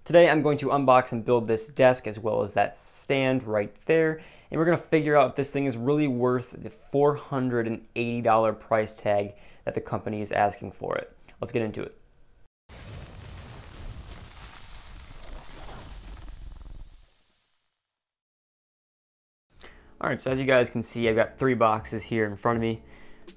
Today I'm going to unbox and build this desk as well as that stand right there, and we're going to figure out if this thing is really worth the $480 price tag that the company is asking for it. Let's get into it. Alright, so as you guys can see, I've got 3 boxes here in front of me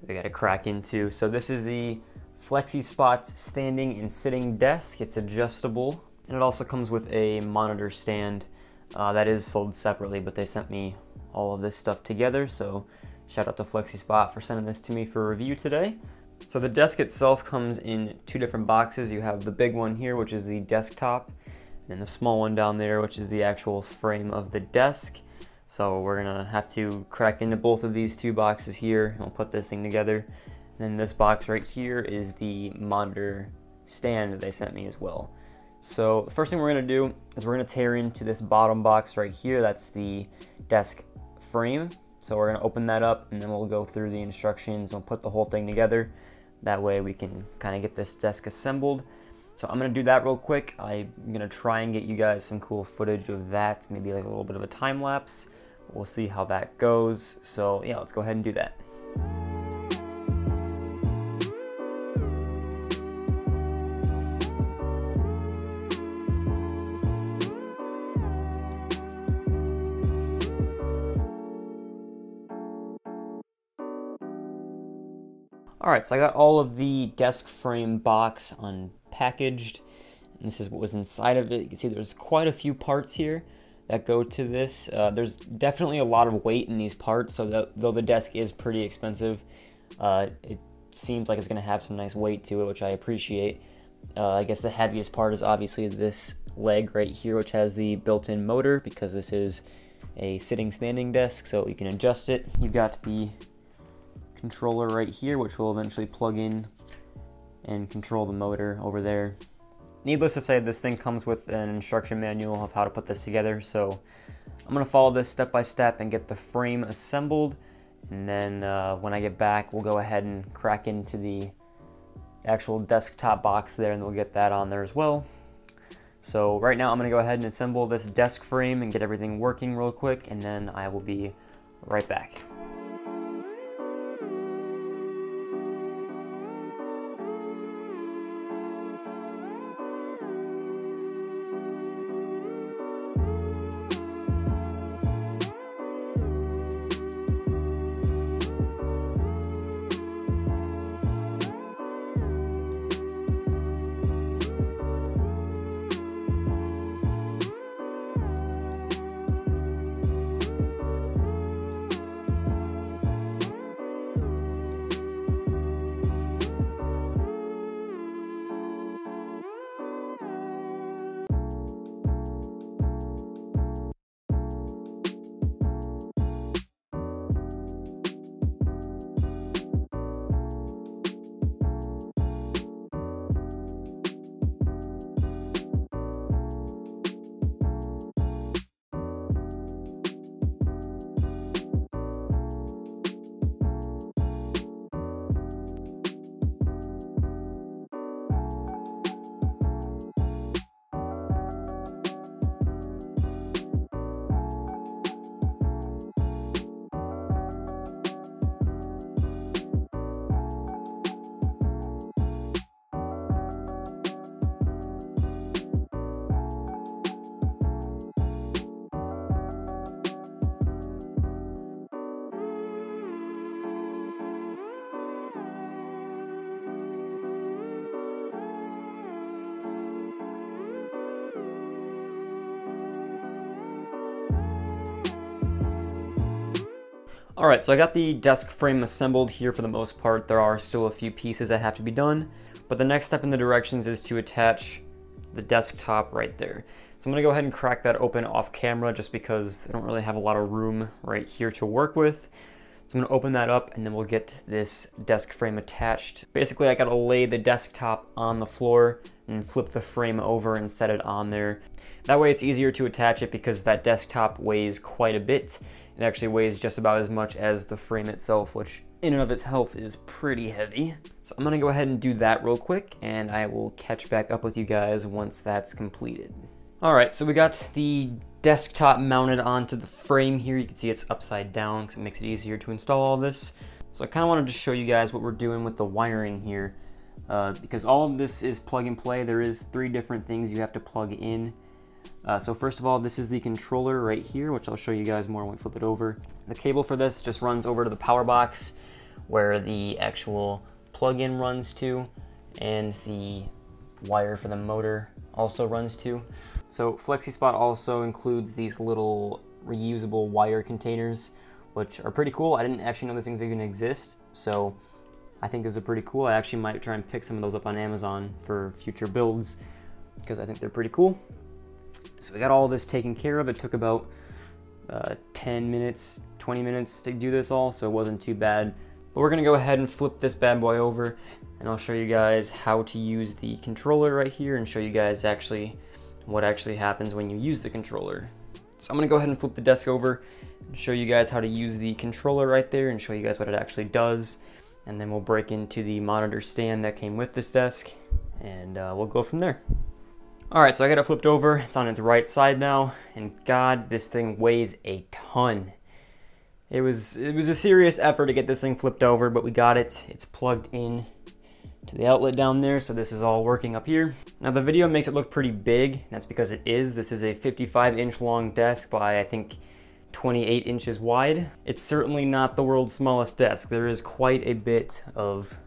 I got to crack into. So this is the Flexispot standing and sitting desk. It's adjustable, and it also comes with a monitor stand that is sold separately, but they sent me all of this stuff together, so shout out to Flexispot for sending this to me for review today. So the desk itself comes in 2 different boxes. You have the big one here, which is the desktop, and the small one down there, which is the actual frame of the desk. So we're gonna have to crack into both of these 2 boxes here, and we'll put this thing together. And then this box right here is the monitor stand that they sent me as well. So the first thing we're gonna do is we're gonna tear into this bottom box right here. That's the desk frame. So we're gonna open that up, and then we'll go through the instructions and we'll put the whole thing together. That way we can kind of get this desk assembled. So I'm gonna do that real quick. I'm gonna try and get you guys some cool footage of that, maybe like a little bit of a time lapse. We'll see how that goes. So yeah, let's go ahead and do that. Alright, so I got all of the desk frame box unpackaged, and this is what was inside of it. You can see there's quite a few parts here that go to this. There's definitely a lot of weight in these parts, so that though the desk is pretty expensive, it seems like it's going to have some nice weight to it, which I appreciate. I guess the heaviest part is obviously this leg right here, which has the built-in motor, because this is a sitting-standing desk, so you can adjust it. You've got the controller right here, which will eventually plug in and control the motor over there. Needless to say, this thing comes with an instruction manual of how to put this together, so I'm going to follow this step by step and get the frame assembled, and then when I get back, we'll go ahead and crack into the actual desktop box there, and we'll get that on there as well. So right now I'm going to go ahead and assemble this desk frame and get everything working real quick, and then I will be right back. Alright, so I got the desk frame assembled here for the most part. There are still a few pieces that have to be done, but the next step in the directions is to attach the desktop right there. So I'm going to go ahead and crack that open off camera just because I don't really have a lot of room right here to work with. So I'm going to open that up, and then we'll get this desk frame attached. Basically, I got to lay the desktop on the floor and flip the frame over and set it on there. That way it's easier to attach it because that desktop weighs quite a bit. It actually weighs just about as much as the frame itself, which in and of itself is pretty heavy. So I'm gonna go ahead and do that real quick, and I will catch back up with you guys once that's completed. All right, so we got the desktop mounted onto the frame here. You can see it's upside down because it makes it easier to install all this. So I kind of wanted to show you guys what we're doing with the wiring here. Because all of this is plug and play. There is 3 different things you have to plug in. So first of all, this is the controller right here, which I'll show you guys more when we flip it over. The cable for this just runs over to the power box where the actual plug-in runs to, and the wire for the motor also runs to. So Flexispot also includes these little reusable wire containers, which are pretty cool. I didn't actually know these things even exist, so I think those are pretty cool. I actually might try and pick some of those up on Amazon for future builds because I think they're pretty cool. So we got all this taken care of. It took about 10 minutes, 20 minutes to do this all, so it wasn't too bad. But we're gonna go ahead and flip this bad boy over, and I'll show you guys how to use the controller right here and show you guys what actually happens when you use the controller. So I'm gonna go ahead and flip the desk over and show you guys how to use the controller right there and show you guys what it actually does. And then we'll break into the monitor stand that came with this desk, and we'll go from there. All right, so I got it flipped over. It's on its right side now, and God, this thing weighs a ton. It was a serious effort to get this thing flipped over, but we got it. It's plugged in to the outlet down there, so this is all working up here. Now the video makes it look pretty big. That's because it is. This is a 55-inch long desk by, I think, 28 inches wide. It's certainly not the world's smallest desk. There is quite a bit of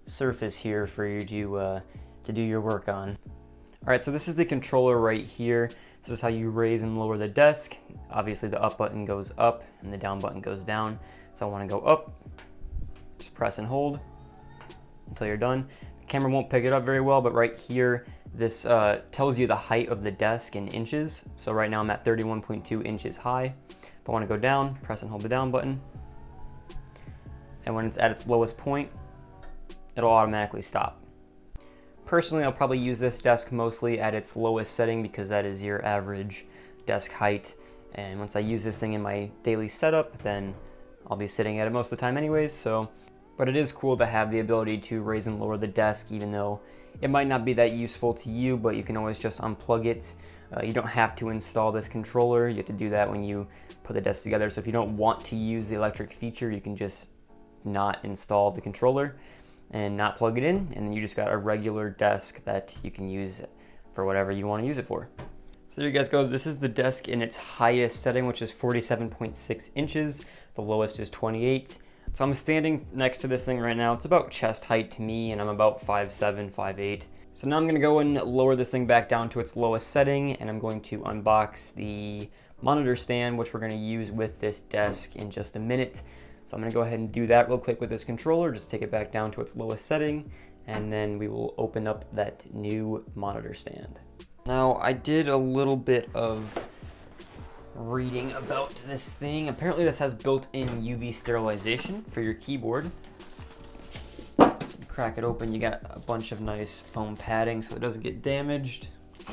surface here for you to do your work on. All right, so this is the controller right here. This is how you raise and lower the desk. Obviously the up button goes up and the down button goes down. So I want to go up, just press and hold until you're done. The camera won't pick it up very well, but right here, this tells you the height of the desk in inches. So right now I'm at 31.2 inches high. If I want to go down, press and hold the down button. And when it's at its lowest point, it'll automatically stop. Personally, I'll probably use this desk mostly at its lowest setting because that is your average desk height. And once I use this thing in my daily setup, then I'll be sitting at it most of the time anyways. But it is cool to have the ability to raise and lower the desk, even though it might not be that useful to you, but you can always just unplug it. You don't have to install this controller. You have to do that when you put the desk together. So if you don't want to use the electric feature, you can just not install the controller and not plug it in, and then you just got a regular desk that you can use for whatever you want to use it for. So there you guys go. This is the desk in its highest setting, which is 47.6 inches. The lowest is 28. So I'm standing next to this thing right now. It's about chest height to me, and I'm about 5'7", 5'8". So now I'm gonna go and lower this thing back down to its lowest setting, and I'm going to unbox the monitor stand, which we're gonna use with this desk in just a minute. So I'm gonna go ahead and do that real quick with this controller, just take it back down to its lowest setting, and then we will open up that new monitor stand. Now, I did a little bit of reading about this thing. Apparently this has built-in UV sterilization for your keyboard. So you crack it open, you got a bunch of nice foam padding so it doesn't get damaged.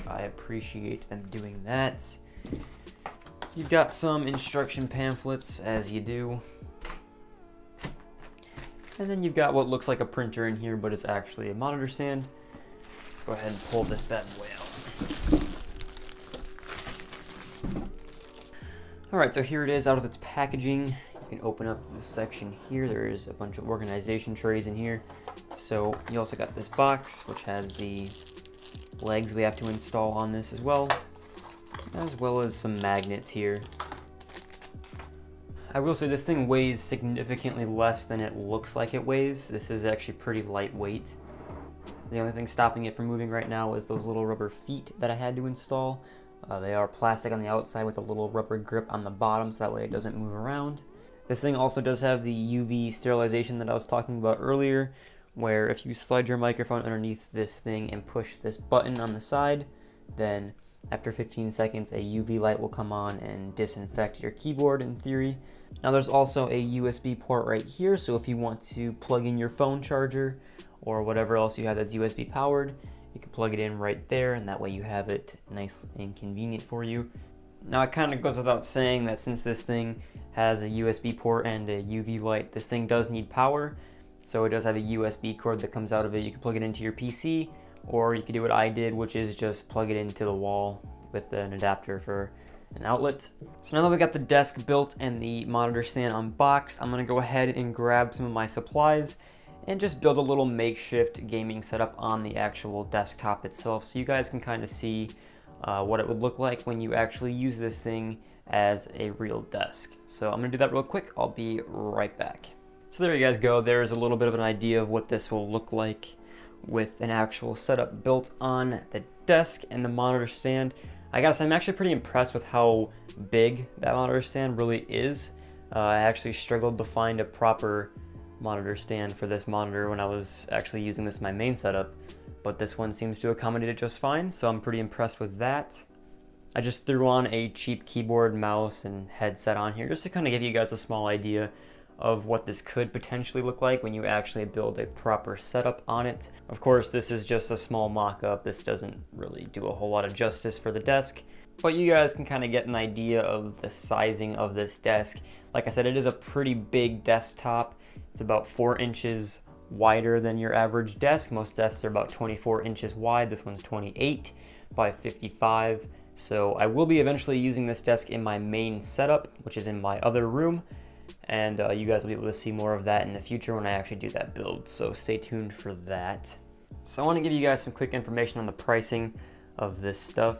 I appreciate them doing that. You've got some instruction pamphlets, as you do. And then you've got what looks like a printer in here, but it's actually a monitor stand. Let's go ahead and pull this bad boy out. All right, so here it is out of its packaging. You can open up this section here. There is a bunch of organization trays in here. So you also got this box, which has the legs we have to install on this as well as some magnets here. I will say this thing weighs significantly less than it looks like it weighs. This is actually pretty lightweight. The only thing stopping it from moving right now is those little rubber feet that I had to install. They are plastic on the outside with a little rubber grip on the bottom, so that way it doesn't move around. This thing also does have the UV sterilization that I was talking about earlier, where if you slide your microphone underneath this thing and push this button on the side, then after 15 seconds, a UV light will come on and disinfect your keyboard in theory. Now there's also a USB port right here, so if you want to plug in your phone charger or whatever else you have that's USB powered, you can plug it in right there, and that way you have it nice and convenient for you. Now it kind of goes without saying that since this thing has a USB port and a UV light, this thing does need power. So it does have a USB cord that comes out of it. You can plug it into your PC, or you could do what I did, which is just plug it into the wall with an adapter for an outlet. So now that we got the desk built and the monitor stand unboxed, I'm gonna go ahead and grab some of my supplies and just build a little makeshift gaming setup on the actual desktop itself, so you guys can kind of see what it would look like when you actually use this thing as a real desk. So I'm gonna do that real quick. I'll be right back. So there you guys go. There's a little bit of an idea of what this will look like with an actual setup built on the desk and the monitor stand. I gotta say, I'm actually pretty impressed with how big that monitor stand really is. I actually struggled to find a proper monitor stand for this monitor when I was actually using this in my main setup, but this one seems to accommodate it just fine, so I'm pretty impressed with that. I just threw on a cheap keyboard, mouse, and headset on here just to kind of give you guys a small idea of what this could potentially look like when you actually build a proper setup on it. Of course, this is just a small mock-up. This doesn't really do a whole lot of justice for the desk, but you guys can kind of get an idea of the sizing of this desk. Like I said, it is a pretty big desktop. It's about 4 inches wider than your average desk. Most desks are about 24 inches wide. This one's 28 by 55. So I will be eventually using this desk in my main setup, which is in my other room. And you guys will be able to see more of that in the future when I actually do that build. So stay tuned for that. So I want to give you guys some quick information on the pricing of this stuff.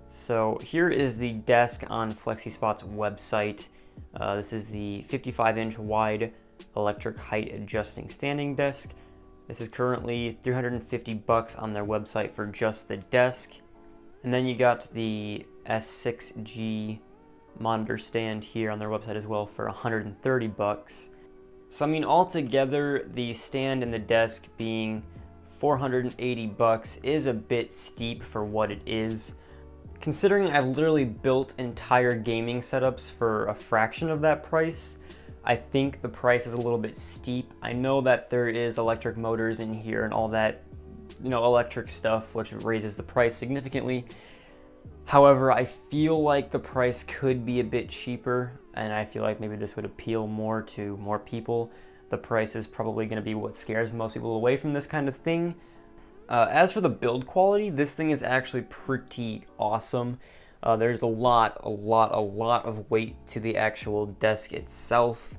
So here is the desk on Flexispot's website. This is the 55-inch wide electric height adjusting standing desk. This is currently $350 on their website for just the desk. And then you got the S6G monitor stand here on their website as well for $130. So I mean, altogether, the stand and the desk being $480 is a bit steep for what it is. Considering I've literally built entire gaming setups for a fraction of that price, I think the price is a little bit steep. I know that there is electric motors in here and all that, electric stuff, which raises the price significantly. However, I feel like the price could be a bit cheaper, and I feel like maybe this would appeal more to more people. The price is probably going to be what scares most people away from this kind of thing. As for the build quality, this thing is actually pretty awesome. There's a lot of weight to the actual desk itself.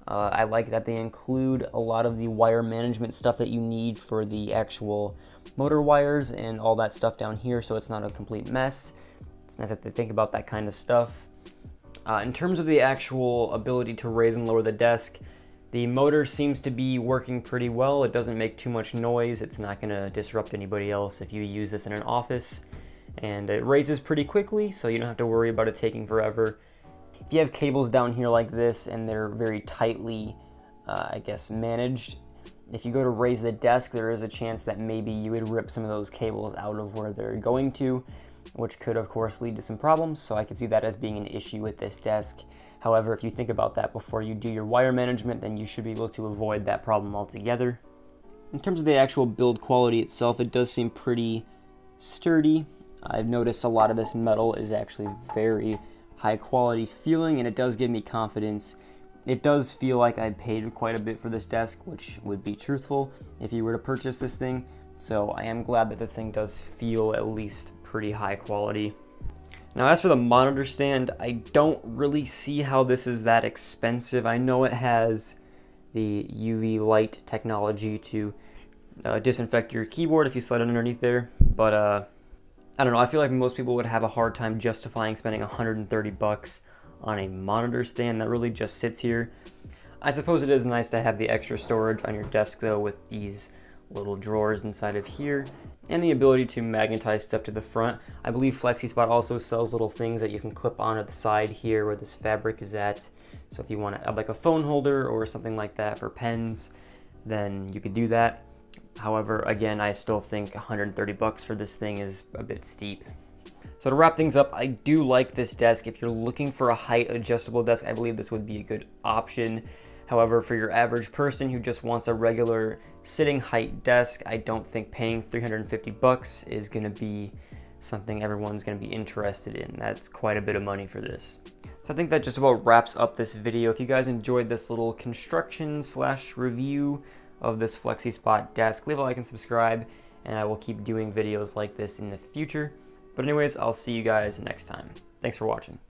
I like that they include a lot of the wire management stuff that you need for the actual motor wires and all that stuff down here, so it's not a complete mess. It's nice that they think about that kind of stuff. In terms of the actual ability to raise and lower the desk, the motor seems to be working pretty well. It doesn't make too much noise. It's not going to disrupt anybody else if you use this in an office. And it raises pretty quickly, so you don't have to worry about it taking forever. If you have cables down here like this and they're very tightly, managed, if you go to raise the desk, there is a chance that maybe you would rip some of those cables out of where they're going to, which could of course lead to some problems, so I could see that as being an issue with this desk. However, if you think about that before you do your wire management, then you should be able to avoid that problem altogether. In terms of the actual build quality itself, it does seem pretty sturdy. I've noticed a lot of this metal is actually very high quality feeling, and it does give me confidence. It does feel like I paid quite a bit for this desk, which would be truthful if you were to purchase this thing. So I am glad that this thing does feel at least pretty high quality. Now as for the monitor stand, I don't really see how this is that expensive. I know it has the UV light technology to disinfect your keyboard if you slide it underneath there, but I don't know, I feel like most people would have a hard time justifying spending $130 on a monitor stand that really just sits here. I suppose it is nice to have the extra storage on your desk though, with these little drawers inside of here and the ability to magnetize stuff to the front. I believe Flexispot also sells little things that you can clip on at the side here where this fabric is at. So if you want to add like a phone holder or something like that for pens, then you could do that. However, again, I still think $130 for this thing is a bit steep. So to wrap things up, I do like this desk. If you're looking for a height adjustable desk, I believe this would be a good option. However, for your average person who just wants a regular sitting height desk, I don't think paying $350 is going to be something everyone's going to be interested in. That's quite a bit of money for this. So I think that just about wraps up this video. If you guys enjoyed this little construction / review of this Flexispot desk, leave a like and subscribe. and I will keep doing videos like this in the future. But anyways, I'll see you guys next time. Thanks for watching.